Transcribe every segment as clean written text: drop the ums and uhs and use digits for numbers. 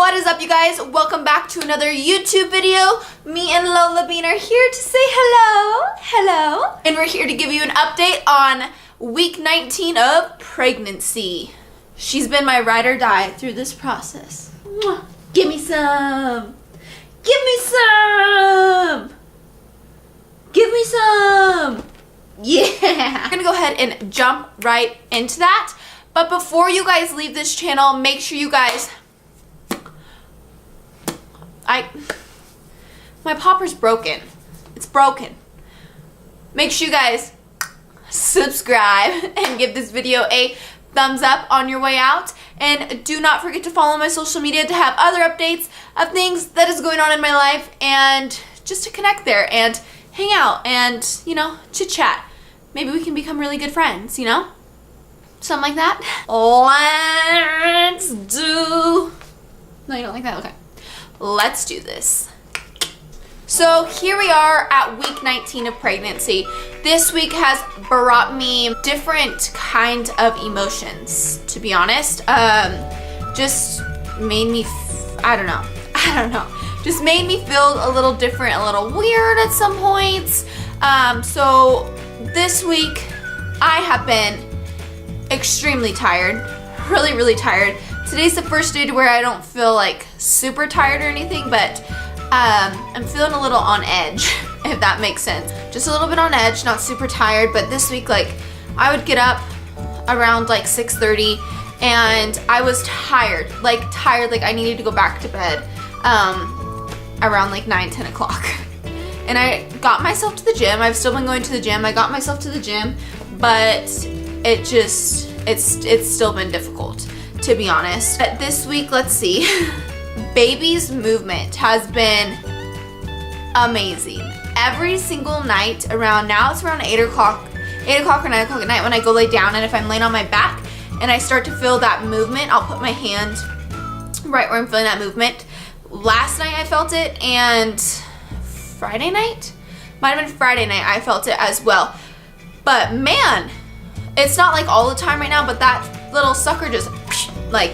What is up, you guys? Welcome back to another YouTube video. Me and Lola Bean are here to say hello. And we're here to give you an update on week 19 of pregnancy. She's been my ride or die through this process. Mwah. Give me some. Give me some. Give me some. Yeah. We're gonna go ahead and jump right into that. But before you guys leave this channel, make sure you guys... My popper's broken. It's broken. Make sure you guys subscribe and give this video a thumbs up on your way out. And do not forget to follow my social media to have other updates of things that is going on in my life and just to connect there and hang out and, you know, chit chat. Maybe we can become really good friends, you know? Something like that. Let's do... No, you don't like that? Okay. Let's do this. So here we are at week 19 of pregnancy. This week has brought me different kind of emotions, to be honest. Just made me, I don't know. Just made me feel a little different, a little weird at some points. So this week I have been extremely tired, really tired. Today's the first day to where I don't feel like super tired or anything, but I'm feeling a little on edge, if that makes sense. Just a little bit on edge, not super tired, but this week, like, I would get up around like 6:30 and I was tired, like I needed to go back to bed around like 9-10 o'clock. And I got myself to the gym. I've still been going to the gym. I got myself to the gym, but it's still been difficult, to be honest. But this week, let's see, baby's movement has been amazing. Every single night around, now it's around 8 o'clock or 9 o'clock at night when I go lay down, and if I'm laying on my back and I start to feel that movement, I'll put my hand right where I'm feeling that movement. Last night I felt it, and Friday night? Might have been Friday night I felt it as well. But man, it's not like all the time right now, but that little sucker just like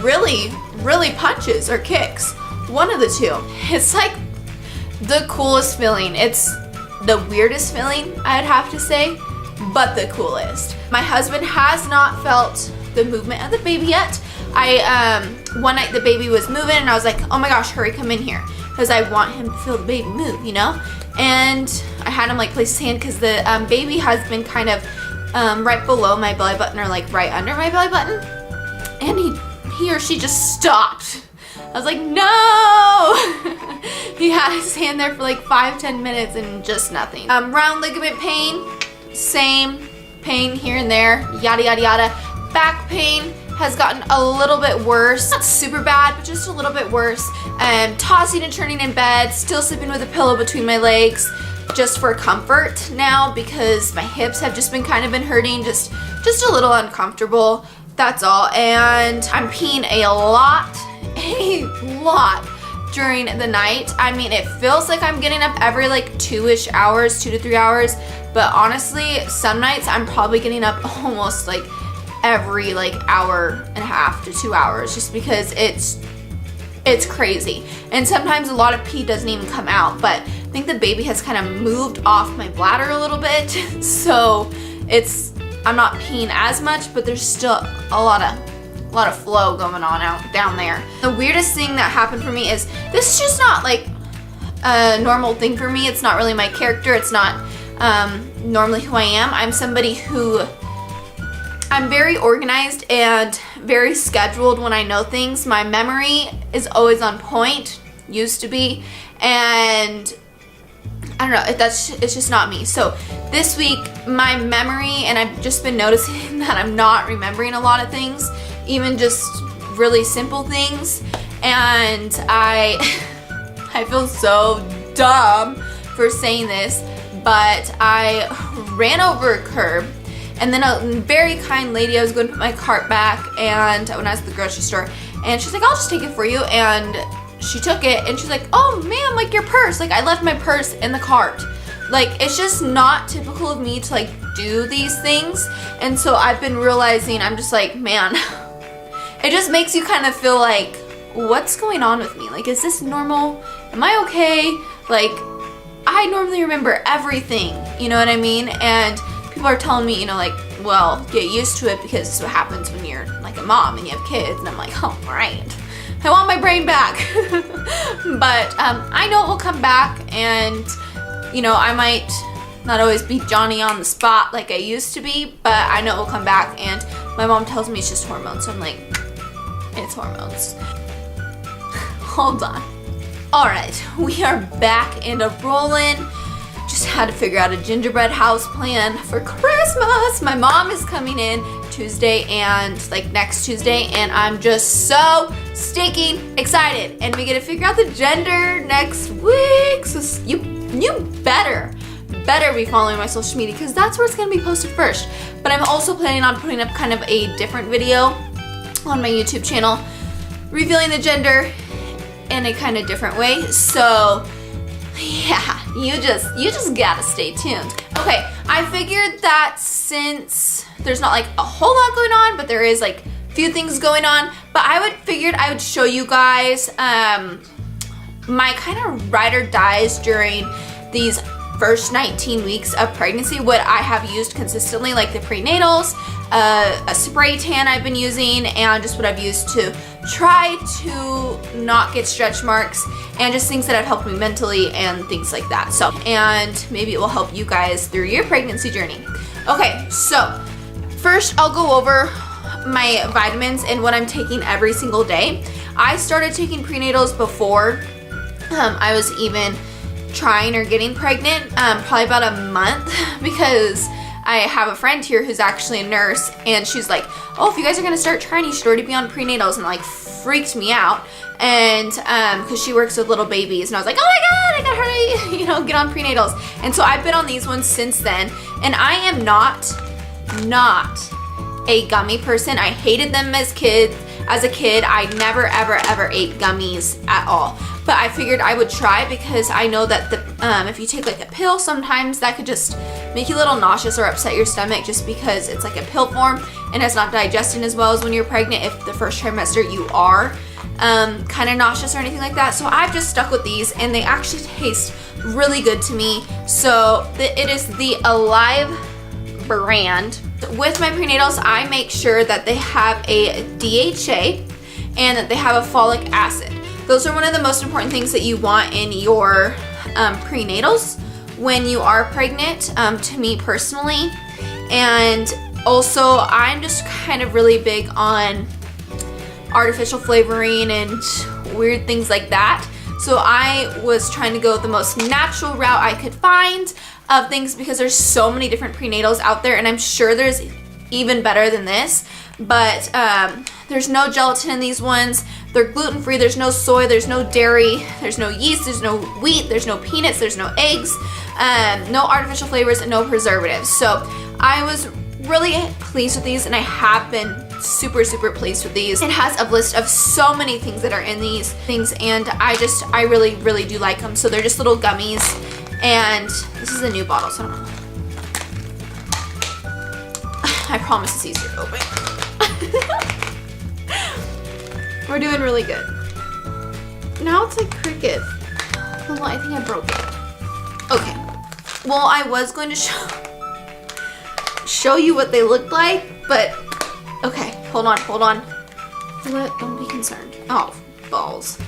really punches or kicks. One of the two. It's like the coolest feeling. It's the weirdest feeling, I'd have to say, but the coolest. My husband has not felt the movement of the baby yet. One night the baby was moving and I was like, oh my gosh, hurry, come in here, because I want him to feel the baby move, you know? And I had him like place his hand, because the baby has been kind of right below my belly button, or like right under my belly button, and he or she just stopped. I was like, no! He had his hand there for like 5-10 minutes and just nothing. Round ligament pain, same pain here and there, yada yada yada. Back pain has gotten a little bit worse. Not super bad, but just a little bit worse. Tossing and turning in bed, still sleeping with a pillow between my legs, just for comfort now, because my hips have just been hurting, just a little uncomfortable. That's all. And I'm peeing a lot during the night. I mean, it feels like I'm getting up every like 2-ish hours, 2 to 3 hours, but honestly, some nights I'm probably getting up almost like every like hour and a half to 2 hours, just because it's crazy. And sometimes a lot of pee doesn't even come out, but I think the baby has kind of moved off my bladder a little bit, so I'm not peeing as much, but there's still a lot of flow going on down there. The weirdest thing that happened for me is, this is just not like a normal thing for me. It's not really my character. It's not normally who I am. I'm somebody who, I'm very organized and very scheduled when I know things. My memory is always on point, used to be, and I don't know, it's just not me. So this week, my memory, and I've just been noticing that I'm not remembering a lot of things, even just really simple things, and I feel so dumb for saying this, but I ran over a curb, and then a very kind lady, I was going to put my cart back, and when I was at the grocery store, and she's like, I'll just take it for you, and she took it, and she's like, oh ma'am, like your purse, like I left my purse in the cart. Like, it's just not typical of me to like do these things, and so I've been realizing, I'm just like, man, it just makes you kind of feel like, what's going on with me? Like, is this normal? Am I okay? Like, I normally remember everything, you know what I mean? And people are telling me, you know, like, well, get used to it because this is what happens when you're like a mom and you have kids. And I'm like, oh, right. I want my brain back. But I know it will come back, and, you know, I might not always be Johnny on the spot like I used to be, but I know it will come back. And my mom tells me it's just hormones. So I'm like, it's hormones. Hold on. All right, we are back and rolling. Just had to figure out a gingerbread house plan for Christmas. My mom is coming in Tuesday and like next Tuesday, and I'm just so stinking excited. And we get to figure out the gender next week. So you better be following my social media, because that's where it's gonna be posted first. But I'm also planning on putting up kind of a different video on my YouTube channel, revealing the gender in a kind of different way. So yeah, you just gotta stay tuned. Okay, I figured that since there's not like a whole lot going on, but there is like a few things going on, but figured I would show you guys my kind of ride or dies during these first 19 weeks of pregnancy, what I have used consistently, like the prenatals, a spray tan I've been using, and just what I've used to try to not get stretch marks, and just things that have helped me mentally and things like that. So, and maybe it will help you guys through your pregnancy journey. Okay, so first I'll go over my vitamins and what I'm taking every single day. I started taking prenatals before I was even trying or getting pregnant, probably about a month, because I have a friend here who's actually a nurse, and she's like, oh, if you guys are gonna start trying, you should already be on prenatals, and like freaked me out. And because she works with little babies, and I was like, oh my god, I gotta hurry, you know, get on prenatals. And so I've been on these ones since then, and I am not a gummy person. I hated them as a kid. I never ever ate gummies at all. But I figured I would try, because I know that if you take like a pill, sometimes that could just make you a little nauseous or upset your stomach, just because it's like a pill form and it's not digesting as well as when you're pregnant. If the first trimester you are kind of nauseous or anything like that. So I've just stuck with these, and they actually taste really good to me. So it is the Alive brand. With my prenatals, I make sure that they have a DHA and that they have a folic acid. Those are one of the most important things that you want in your prenatals when you are pregnant, to me personally. And also, I'm just kind of really big on artificial flavoring and weird things like that. So I was trying to go the most natural route I could find of things, because there's so many different prenatals out there, and I'm sure there's even better than this. But there's no gelatin in these ones. They're gluten-free, there's no soy, there's no dairy, there's no yeast, there's no wheat, there's no peanuts, there's no eggs, no artificial flavors, and no preservatives. So I was really pleased with these, and I have been super pleased with these. It has a list of so many things that are in these things, and I really do like them. So they're just little gummies, and this is a new bottle, so I don't know. I promise it's easier to open. We're doing really good. Now it's like crooked. Hold on, I think I broke it. Okay. Well, I was going to show you what they look like, but okay, hold on. Don't be concerned. Oh, balls.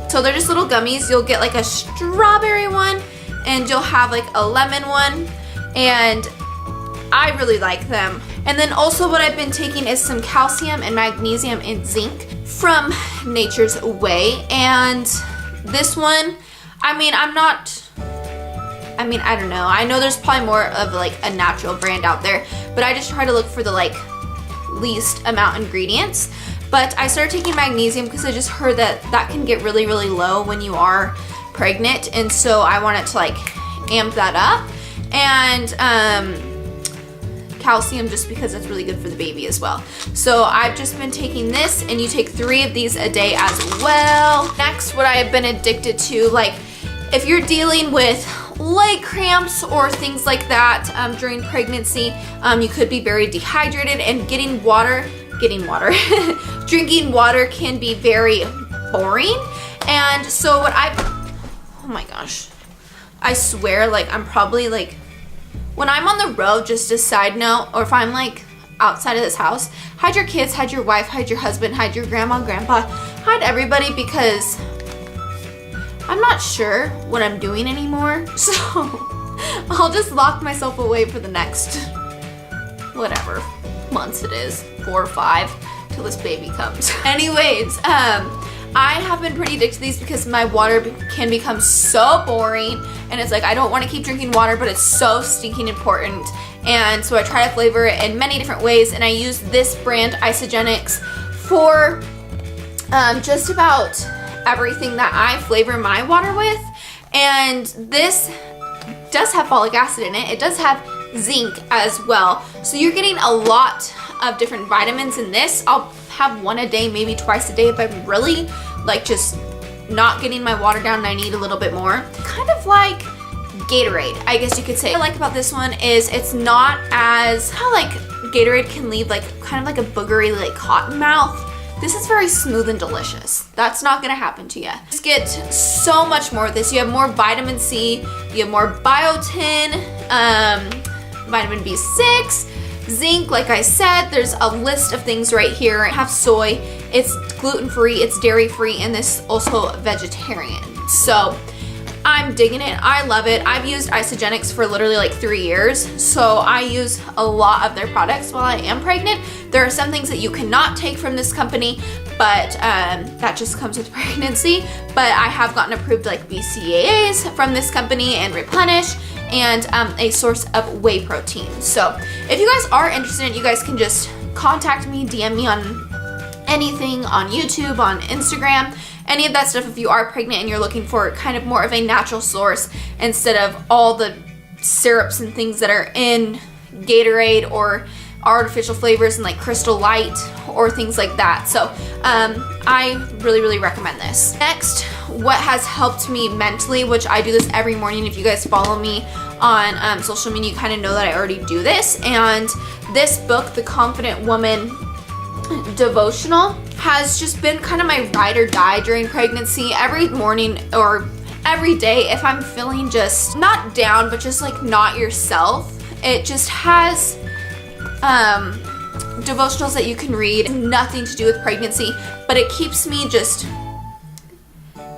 So they're just little gummies. You'll get like a strawberry one, and you'll have like a lemon one, and I really like them. And then also what I've been taking is some calcium and magnesium and zinc from Nature's Way. And this one, I don't know. I know there's probably more of like a natural brand out there, but I just try to look for the like least amount ingredients. But I started taking magnesium because I just heard that can get really low when you are pregnant, and so I wanted to like amp that up. And calcium, just because it's really good for the baby as well. So I've just been taking this, and you take 3 of these a day as well. Next, what I have been addicted to, like if you're dealing with leg cramps or things like that during pregnancy, you could be very dehydrated, and drinking water can be very boring. And so what oh my gosh, I swear, like, I'm probably like, when I'm on the road, just a side note, or if I'm like outside of this house, hide your kids, hide your wife, hide your husband, hide your grandma, grandpa, hide everybody, because I'm not sure what I'm doing anymore. So I'll just lock myself away for the next whatever months it is, 4 or 5, till this baby comes. Anyways, I have been pretty addicted to these because my water can become so boring, and it's like I don't want to keep drinking water, but it's so stinking important. And so I try to flavor it in many different ways, and I use this brand Isogenics for just about everything that I flavor my water with. And this does have folic acid in it. It does have zinc as well, so you're getting a lot of different vitamins in this. I'll have one a day, maybe twice a day if I'm really like just not getting my water down and I need a little bit more. Kind of like Gatorade, I guess you could say. What I like about this one is it's not as, how like Gatorade can leave like kind of like a boogery like cotton mouth. This is very smooth and delicious. That's not gonna happen to you. Just get so much more with this. You have more vitamin C, you have more biotin, vitamin B6, zinc, like I said. There's a list of things right here. I have soy, it's gluten-free, it's dairy-free, and this is also vegetarian. So I'm digging it. I love it. I've used Isogenics for literally like 3 years, so I use a lot of their products while I am pregnant. There are some things that you cannot take from this company, but that just comes with pregnancy. But I have gotten approved like BCAAs from this company and Replenish, and a source of whey protein. So if you guys are interested, you guys can just contact me, DM me on anything, on YouTube, on Instagram, any of that stuff if you are pregnant and you're looking for kind of more of a natural source instead of all the syrups and things that are in Gatorade or artificial flavors and like Crystal Light or things like that. So I really recommend this. Next, what has helped me mentally, which I do this every morning. If you guys follow me on social media, you kind of know that I already do this. And this book, The Confident Woman Devotional, has just been kind of my ride or die during pregnancy. Every morning or every day, if I'm feeling just not down, but just like not yourself, it just has devotionals that you can read. Nothing to do with pregnancy, but it keeps me just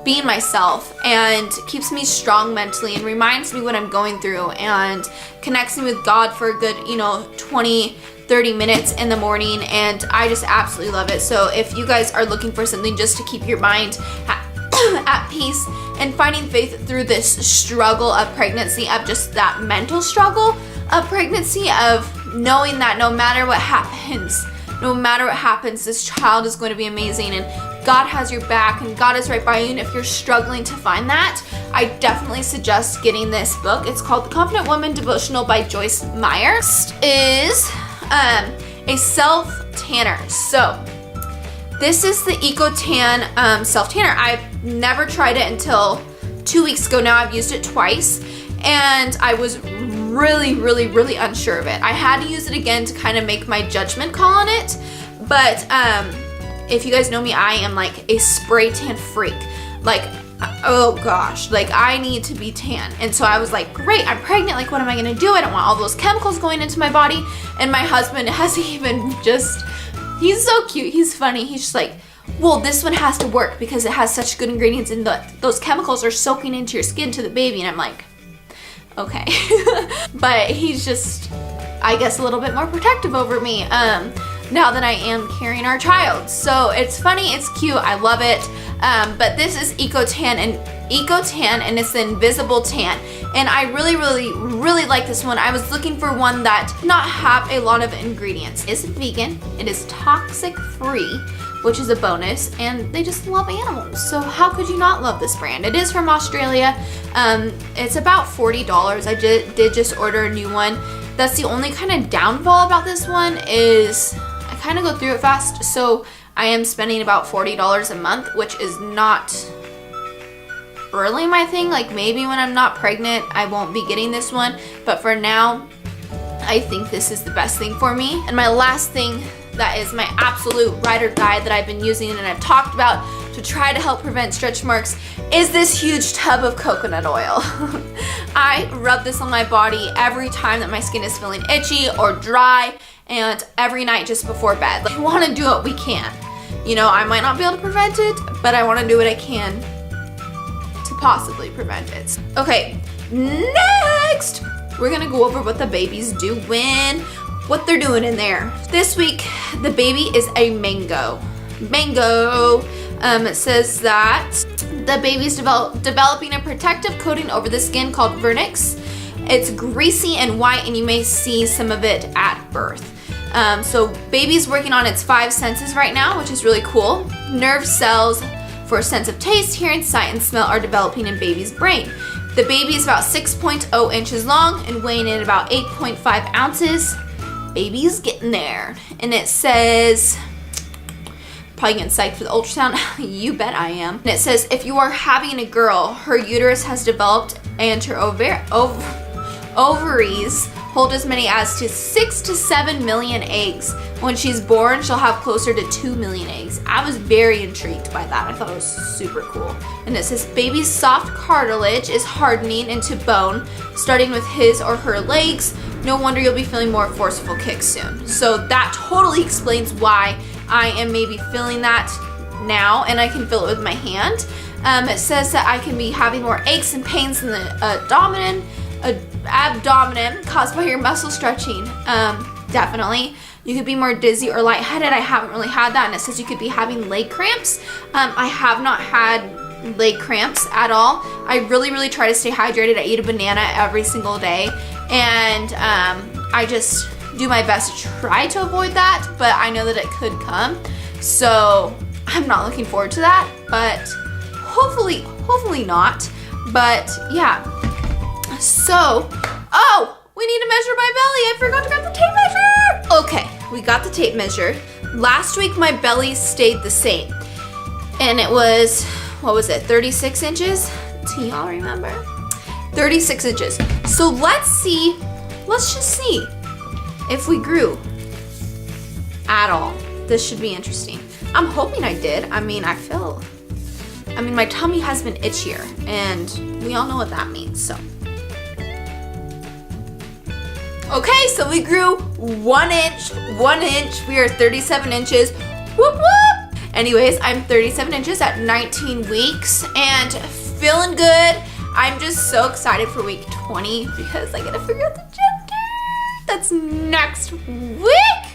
being myself and keeps me strong mentally and reminds me what I'm going through and connects me with God for a good, 20-30 minutes in the morning, and I just absolutely love it. So if you guys are looking for something just to keep your mind at peace and finding faith through this struggle of pregnancy, of just that mental struggle of pregnancy, of knowing that no matter what happens, this child is going to be amazing and God has your back and God is right by you. And if you're struggling to find that, I definitely suggest getting this book. It's called The Confident Woman Devotional by Joyce Meyer. Next is a self-tanner. So this is the EcoTan self-tanner. I've never tried it until 2 weeks ago now. I've used it twice and I was really unsure of it. I had to use it again to kind of make my judgment call on it, but if you guys know me, I am like a spray tan freak. Like, oh gosh, like I need to be tan. And so I was like, great, I'm pregnant, like what am I gonna do? I don't want all those chemicals going into my body. And my husband has even he's so cute, he's funny, he's just like, well, this one has to work because it has such good ingredients and those chemicals are soaking into your skin to the baby. And I'm like, okay. But he's just, I guess, a little bit more protective over me now that I am carrying our child. So it's funny, it's cute, I love it. But this is EcoTan and it's the invisible tan. And I really like this one. I was looking for one that did not have a lot of ingredients. It's vegan, it is toxic free, which is a bonus, and they just love animals. So how could you not love this brand? It is from Australia. It's about $40. I did just order a new one. That's the only kind of downfall about this one is I kind of go through it fast. So I am spending about $40 a month, which is not really my thing. Like maybe when I'm not pregnant, I won't be getting this one. But for now, I think this is the best thing for me. And my last thing that is my absolute ride or die that I've been using and I've talked about to try to help prevent stretch marks is this huge tub of coconut oil. I rub this on my body every time that my skin is feeling itchy or dry, and every night just before bed. Like, we want to do what we can. You know, I might not be able to prevent it, but I want to do what I can to possibly prevent it. Okay, next, we're gonna go over what the baby's doing, what they're doing in there. This week, the baby is a mango. It says that the baby's developing a protective coating over the skin called vernix. It's greasy and white, and you may see some of it at birth. So baby's working on its 5 senses right now, which is really cool. Nerve cells for a sense of taste, hearing, sight, and smell are developing in baby's brain. The baby is about 6.0 inches long and weighing in about 8.5 ounces. Baby's getting there. And it says, probably getting psyched for the ultrasound. You bet I am. And it says, if you are having a girl, her uterus has developed and her ovaries hold as many as to 6 to 7 million eggs. When she's born, she'll have closer to 2 million eggs. I was very intrigued by that. I thought it was super cool. And it says, baby's soft cartilage is hardening into bone, starting with his or her legs. No wonder you'll be feeling more forceful kicks soon. So that totally explains why I am maybe feeling that now, and I can feel it with my hand. It says that I can be having more aches and pains in the abdomen caused by your muscle stretching. Definitely. You could be more dizzy or lightheaded. I haven't really had that. And it says you could be having leg cramps. I have not had leg cramps at all. I really try to stay hydrated. I eat a banana every single day, and I just do my best to try to avoid that, but I know that it could come, so I'm not looking forward to that, but hopefully not. But yeah, so we need to measure my belly. I forgot to grab the tape measure. Okay, we got the tape measure. Last week my belly stayed the same, and it was, what was it, 36 inches? Do y'all remember? 36 inches. So let's just see if we grew at all. This should be interesting. I'm hoping I did. I mean, my tummy has been itchier, and we all know what that means, so. Okay, so we grew 1 inch. We are 37 inches. Whoop, whoop. Anyways, I'm 37 inches at 19 weeks and feeling good. I'm just so excited for week 20 because I get to figure out the gender. That's next week.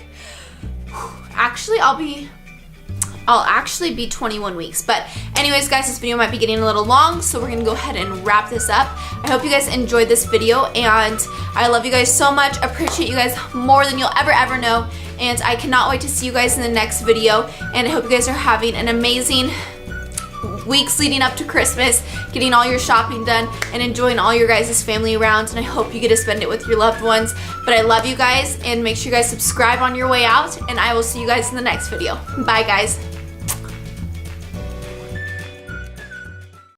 Actually, I'll actually be 21 weeks. But anyways, guys, this video might be getting a little long, so we're gonna go ahead and wrap this up. I hope you guys enjoyed this video, and I love you guys so much. Appreciate you guys more than you'll ever know, and I cannot wait to see you guys in the next video, and I hope you guys are having an amazing weeks leading up to Christmas, getting all your shopping done and enjoying all your guys' family around, and I hope you get to spend it with your loved ones. But I love you guys, and make sure you guys subscribe on your way out, and I will see you guys in the next video. Bye, guys.